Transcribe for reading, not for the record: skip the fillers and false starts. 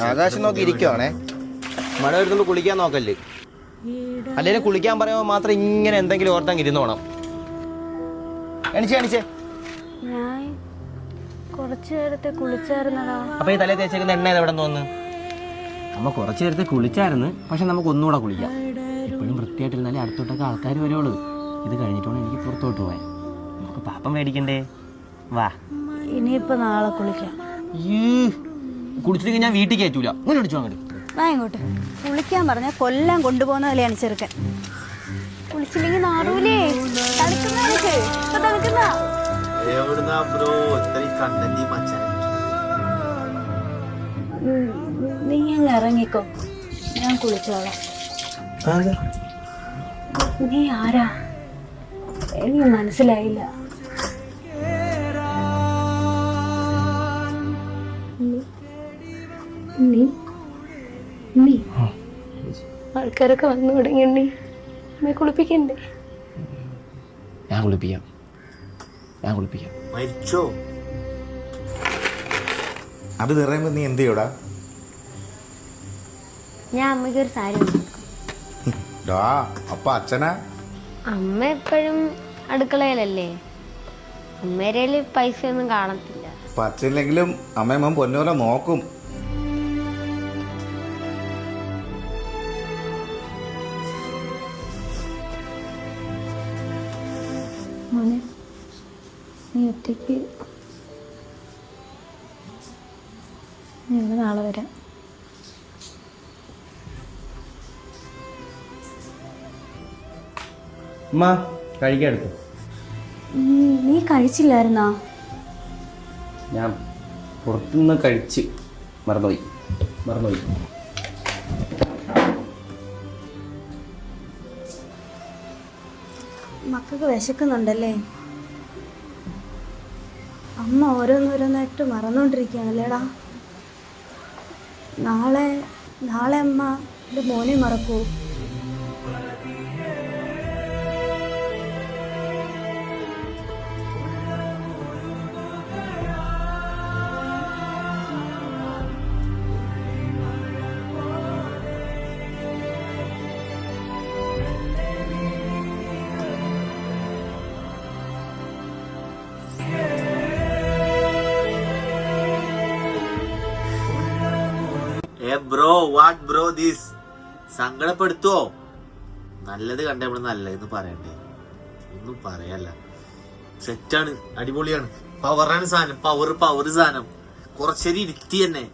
ആകാശം നോക്കി ഇരിക്കുവാണേ. മഴ വരുന്നുമ്പോ കുളിക്കാൻ നോക്കല്ലേ. അല്ലെങ്കിൽ കുളിക്കാൻ പറയുമ്പോ മാത്രം ഇങ്ങനെ എന്തെങ്കിലും ഓർത്തങ്ങ് ഇരുന്നോണം. എണിച്ചേ ഞാൻ കുറച്ചു നേരത്തെ കുളിച്ചായിരുന്നടാ. അപ്പൊ ഈ തലേ തേച്ചേക്കുന്ന എണ്ണ എവിടെ തോന്നുന്നു? നമ്മ കുറച്ചു നേരത്തെ കുളിച്ചായിരുന്നു, പക്ഷെ നമുക്ക് ഒന്നുകൂടെ കുളിക്കാം. എപ്പോഴും വൃത്തിയായിട്ടിരുന്നാലേ അടുത്തോട്ടൊക്കെ ആൾക്കാർ വരുള്ളൂ. ഇത് കഴിഞ്ഞിട്ടാണ് എനിക്ക് പുറത്തോട്ട് പോയാൽ. നമുക്ക് പാപ്പം മേടിക്കണ്ടേ? വാ, ഇനിയിപ്പോ നാളെ കുളിക്കാം. കുളിച്ചിട്ട് ഞാൻ വീട്ടിൽ കയറ്റൂല. ഇങ്ങനെ അടിച്ചു അങ്ങോട്ട് വാ ഇങ്ങോട്ട്. കുളിക്കാൻ പറഞ്ഞാൽ കൊല്ലം കൊണ്ടുപോകുന്ന പോലെയാണ് ചെറുക്കൻ. കുളിച്ചില്ലെങ്കിൽ നാടൂലേ. തണുക്കുന്ന നീ അങ്ങ് ഇറങ്ങിക്കോ, ഞാൻ കുളിച്ചോളാം. നീ ആരാ? എനിക്ക് മനസ്സിലായില്ല. നീ ആൾക്കാരൊക്കെ വന്നു തുടങ്ങിയുണ്ടേ. അമ്മയെ കുളിപ്പിക്കണ്ടേ? ഞാൻ കുളിപ്പിക്കാം. മരിച്ചോ? അത് നിറയുമ്പോ നീ എന്ത് ചെയ്യൂടാ? ഞാൻ അമ്മയ്ക്ക് ഒരു സാരി അപ്പൊ അച്ഛനാ? അമ്മ എപ്പോഴും അടുക്കളയിലല്ലേ, അമ്മേരയില് പൈസ ഒന്നും കാണത്തില്ല. അപ്പൊ അച്ഛനില്ലെങ്കിലും അമ്മയമ്മ പൊന്നോലെ നോക്കും. മോനെ, നീ ഒറ്റയ്ക്ക് ഞങ്ങൾ നാളെ വരാം. അമ്മ കഴിക്കാൻ എടുത്തു. നീ കഴിച്ചില്ലായിരുന്നാ? ഞാൻ പുറത്തുനിന്ന് കഴിച്ച് മറന്നുപോയി. മക്കൾക്ക് വിശക്കുന്നുണ്ടല്ലേ? അമ്മ ഓരോന്നോരോന്നായിട്ട് മറന്നുകൊണ്ടിരിക്കുകയാണല്ലേടാ. നാളെ അമ്മ എൻ്റെ മോനെ മറക്കൂ? Bro what bro this? സങ്കടപ്പെടുത്തുവോ? നല്ലത് കണ്ടപ്പോൾ നല്ലതെന്ന് പറയണ്ടേ? ഒന്നും പറയല്ല. സെറ്റാണ്, അടിപൊളിയാണ്. പവറാണ് സാധനം. പവർ സാധനം. കുറച്ചേരി ഇരുത്തി തന്നെ.